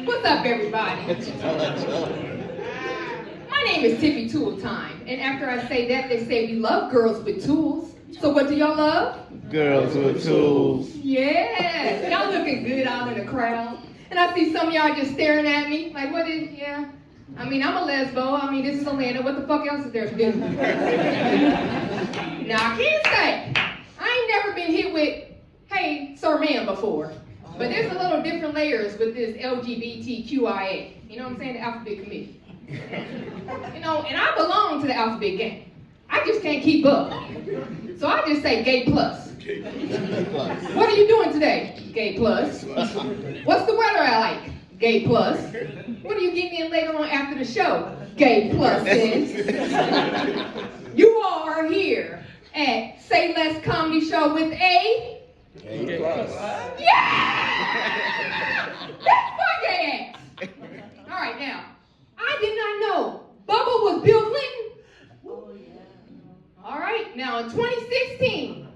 What's up, everybody? My name is Tiffi Tool Time, and after I say that, they say we love girls with tools. So what do y'all love? Girls with tools. Yes, y'all looking good out in the crowd. And I see some of y'all just staring at me, like, what is, yeah. I mean, I'm a lesbo. I mean, this is Atlanta. What the fuck else is there to do? Now, I can't say. I ain't never been hit with, hey, sir, ma'am, before. But there's a little different layers with this LGBTQIA. You know what I'm saying? The Alphabet Committee. You know, and I belong to the Alphabet gang. I just can't keep up. So I just say gay plus. What are you doing today? Gay plus. What's the weather like? Gay plus. What are you getting in later on after the show? Gay plus, sis. You all are here at Say Less Comedy Show with a Gay plus. Yeah! That's my gay ass. All right, now, I did not know Bubba was Bill Clinton. All right, now in 2016,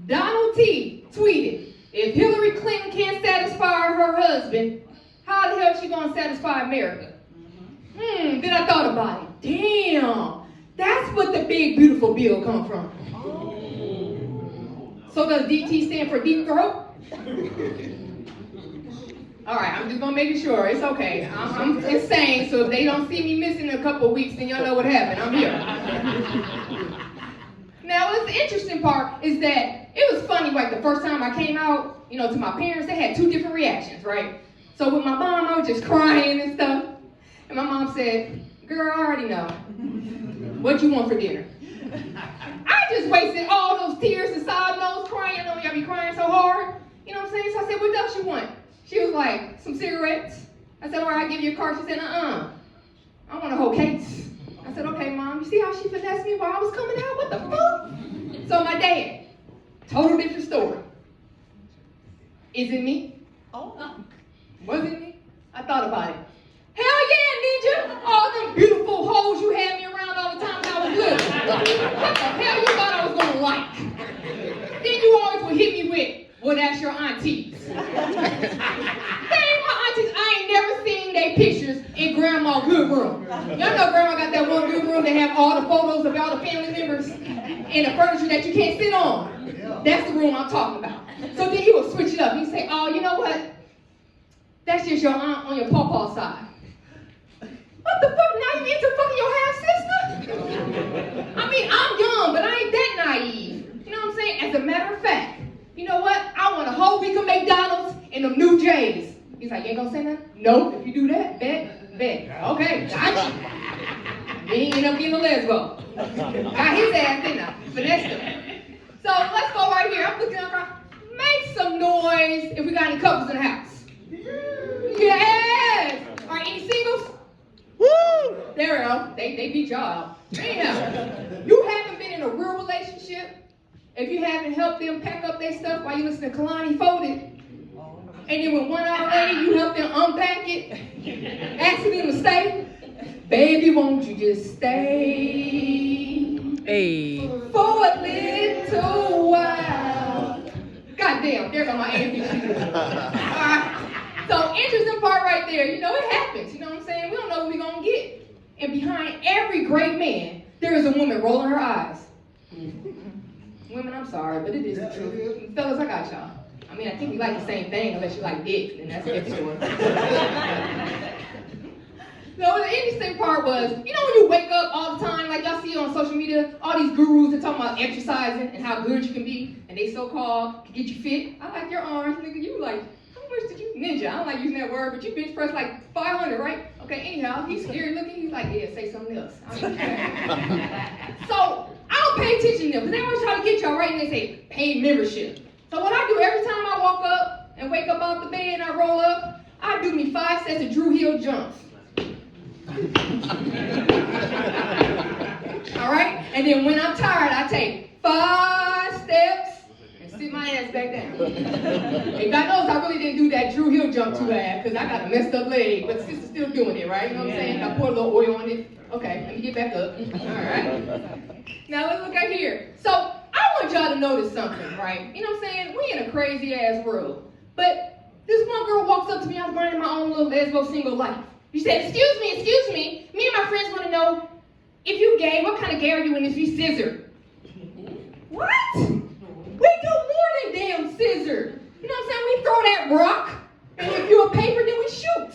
Donald T tweeted, if Hillary Clinton can't satisfy her husband, how the hell is she gonna satisfy America? Then I thought about it. Damn, that's what the big beautiful bill come from. So does DT stand for deep throat? All right, I'm just gonna make sure. It's okay. I'm insane, so if they don't see me missing in a couple of weeks, then y'all know what happened. I'm here. Now, what's the interesting part is that it was funny, like the first time I came out, you know, to my parents, they had two different reactions, right? So with my mom, I was just crying and stuff. And my mom said, girl, I already know. What you want for dinner? I just wasted all those tears and side nose crying. I know y'all be crying so hard. You know what I'm saying? So I said, what else you want? She was like, some cigarettes. I said, all right, I'll give you a card. She said, I want a whole case. I said, okay, Mom. You see how she finessed me while I was coming out? What the fuck? So my dad, total different story. Is it me? Oh. Was it me? I thought about it. Hell yeah, Ninja! All them beautiful hoes you had me around all the time when I was little. What the hell you thought I was gonna like? Then you always would hit me with, well, that's your aunties. They ain't my aunties. I ain't never seen their pictures in Grandma's good room. Y'all know Grandma got that one good room that have all the photos of all the family members and the furniture that you can't sit on. That's the room I'm talking about. So then he would switch it up. He'd say, oh, you know what? That's just your aunt on your pawpaw side. What the fuck? Now you into fucking your half-sister? I mean, I'm young, but I ain't that naive. You know what I'm saying? As a matter of fact, you know what? I want a whole week of McDonald's and them new J's. He's like, you ain't gonna say nothing? No, if you do that, bet. Okay, gotcha. Then he ended up being a lesbo. Got his ass, didn't I? Finessed him. So let's go right here. I'm looking around. Make some noise if we got any couples in the house. Yes! All right, any singles? Woo! There we go. They beat y'all out. Anyhow, you haven't been in a real relationship if you haven't helped them pack up their stuff while you listen to Kalani Folded. And then with one old lady, you help them unpack it, asking them to stay. Baby, won't you just stay? Hey. For a little while. Goddamn, there go my AMP. So interesting part right there, you know, it happens, you know what I'm saying? We don't know what we're gonna get. And behind every great man, there is a woman rolling her eyes. Women, I'm sorry, but it is the truth. Fellas, I got y'all. I mean, I think we like the same thing unless you like dick, and that's a different story. So the interesting part was, you know when you wake up all the time, like y'all see on social media, all these gurus that talking about exercising and how good you can be, and they so-called can get you fit. I like your arms, nigga. You like, how much did you ninja? I don't like using that word, but you bench press like 500, right? Okay, anyhow, he's scary looking. He's like, yeah, say something else. So I don't pay attention to them, because they always try to get y'all right, and they say, paid membership. So what I do every time I walk up and wake up out the bed and I roll up, I do me 5 sets of Drew Hill jumps. All right? And then when I'm tired, I take 5 steps and sit my ass back down. And God knows I really didn't do that Drew Hill jump too bad because I got a messed up leg, but sister's still doing it, right? You know what I'm saying? I pour a little oil on it. Okay, let me get back up. All right. Now let's look at here. So I want y'all to notice something, right? You know what I'm saying? We in a crazy ass world. But this one lesbo single life. She said, excuse me. Me and my friends want to know, if you gay, what kind of gay are you, and if you scissor? What? We do more than damn scissor. You know what I'm saying? We throw that rock, and if you're a paper, then we shoot.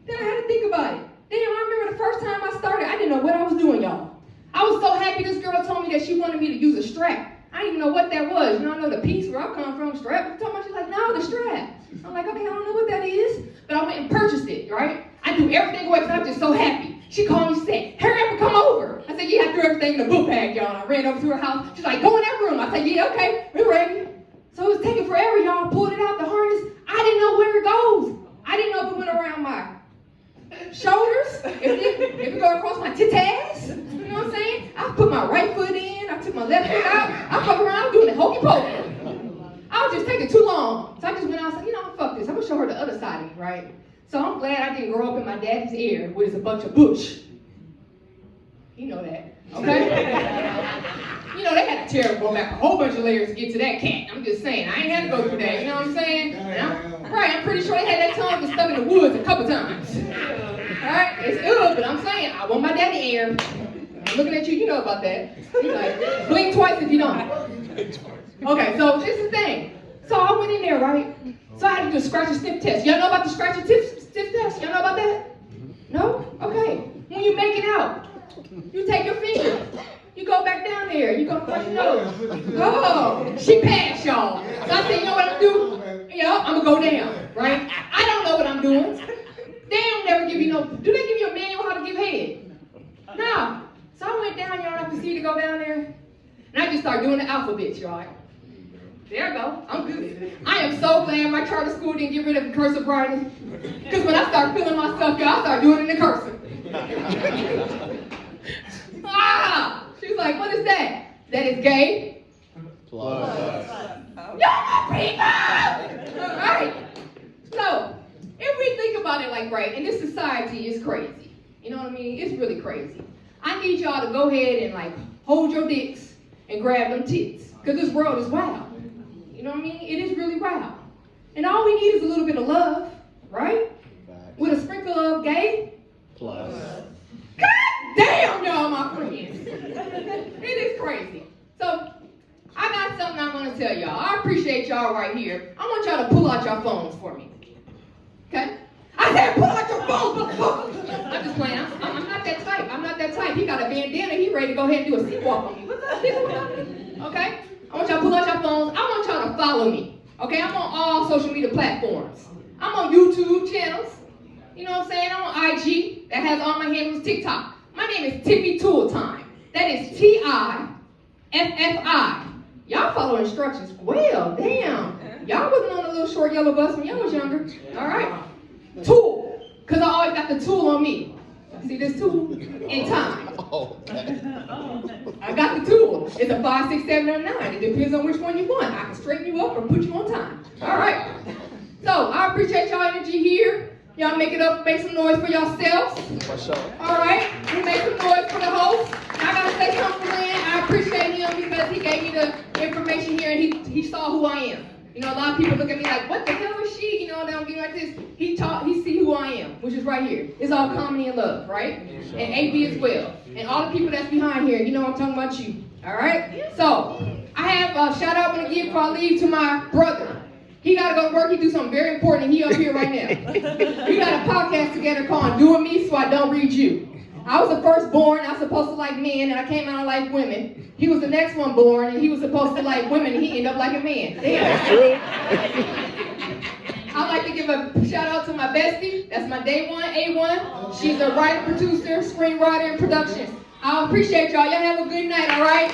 Then I had to think about it. Damn, I remember the first time I started, I didn't know what I was doing, y'all. I was so happy this girl told me that she wanted me to use a strap. I didn't even know what that was. You know, I know the piece where I come from, strap. She's like, no, the strap. I'm like, okay, I don't know what that is. But I went and purchased it, right? I threw everything away because I'm just so happy. She called me, she said, hurry up and come over. I said, yeah, I threw everything in the book bag, y'all. I ran over to her house. She's like, go in that room. I said, yeah, okay, we're ready. So it was taking forever, y'all. I pulled it out, the harness. I didn't know where it goes. I didn't know if it went around my shoulders, if it go across my titties. You know what I'm saying? I put my right foot in, I took my left foot out. I fuck around doing it hokey pokey. I was just taking too long. So I just went out and said, you know, fuck this. I'm gonna show her the other side of me, right? So I'm glad I didn't grow up in my daddy's ear, where there's a bunch of bush. You know that, okay? You know, they had to tear go back a whole bunch of layers to get to that cat. I'm just saying, I ain't had to go through that, you know what I'm saying? I'm pretty sure they had that tongue that's stuck in the woods a couple times. Alright, it's good, but I'm saying, I want my daddy ear. I'm looking at you, you know about that. He's like, blink twice if you don't. Okay, so this is the thing. So I went in there, right? So I had to do a scratch and sniff test. Y'all know about the scratch and sniff test? Y'all know about that? No? Okay. When you make it out, you take your finger. You go back down there. You go crush your nose. Oh, she passed, y'all. So I said, you know what I'm doing? Yeah, I'm going to go down, right? I don't know what I'm doing. They don't never give you do they give you a manual how to give head? No. So I went down, y'all, and I proceeded to go down there. And I just started doing the alphabet, y'all. There I go. I'm good. I am so glad my charter school didn't get rid of the cursive writing. Because when I start feeling myself, y'all, I start doing it in the cursive. She was like, what is that? That is gay. Plus. Y'all people! Alright. So, if we think about it like right, in this society, it's crazy. You know what I mean? It's really crazy. I need y'all to go ahead and like hold your dicks and grab them tits. Because this world is wild. You know what I mean? It is really wild. And all we need is a little bit of love, right? With a sprinkle of gay. Plus. God damn, y'all, my friends. It is crazy. So, I got something I want to tell y'all. I appreciate y'all right here. I want y'all to pull out your phones for me. Okay? I said pull out your phones. I'm just playing. I'm not that type. I'm not that type. He got a bandana. He ready to go ahead and do a sleepwalk on me. What's up, nigga? Okay? I want y'all to pull out your phones. I want y'all to follow me. Okay? I'm on all social media platforms. I'm on YouTube channels. You know what I'm saying? I'm on IG. That has all my handles. TikTok. My name is Tiffi Tool Time. That is Tiffi. Y'all follow instructions. Well, damn. Y'all wasn't on a little short yellow bus when y'all was younger. All right. Tool. Because I always got the tool on me. See this tool? In time. I got the tool. It's a 5, 6, 7, or 9. It depends on which one you want. I can straighten you up or put you on time. All right. So I appreciate y'all energy here. Y'all make it up, make some noise for yourselves. All right. We make some noise for the host. I gotta say something for Lynn. I appreciate him because he gave me the information here and he saw who I am. You know, a lot of people look at me like, what the hell is she? You know, they don't be like this. He see who I am, which is right here. It's all comedy and love, right? And AB as well. And all the people that's behind here, you know I'm talking about you. All right? So, I have a shout out I want to give before I leave to my brother. He got to go to work. He do something very important, and he up here right now. We got a podcast together called Doing Me So I Don't Read You. I was the firstborn. I was supposed to like men, and I came out like women. He was the next one born, and he was supposed to like women, and he ended up like a man. Damn. That's true. I'd like to give a shout out to my bestie. That's my day one, A1. She's a writer, producer, screenwriter, and production. I appreciate y'all. Y'all have a good night, all right?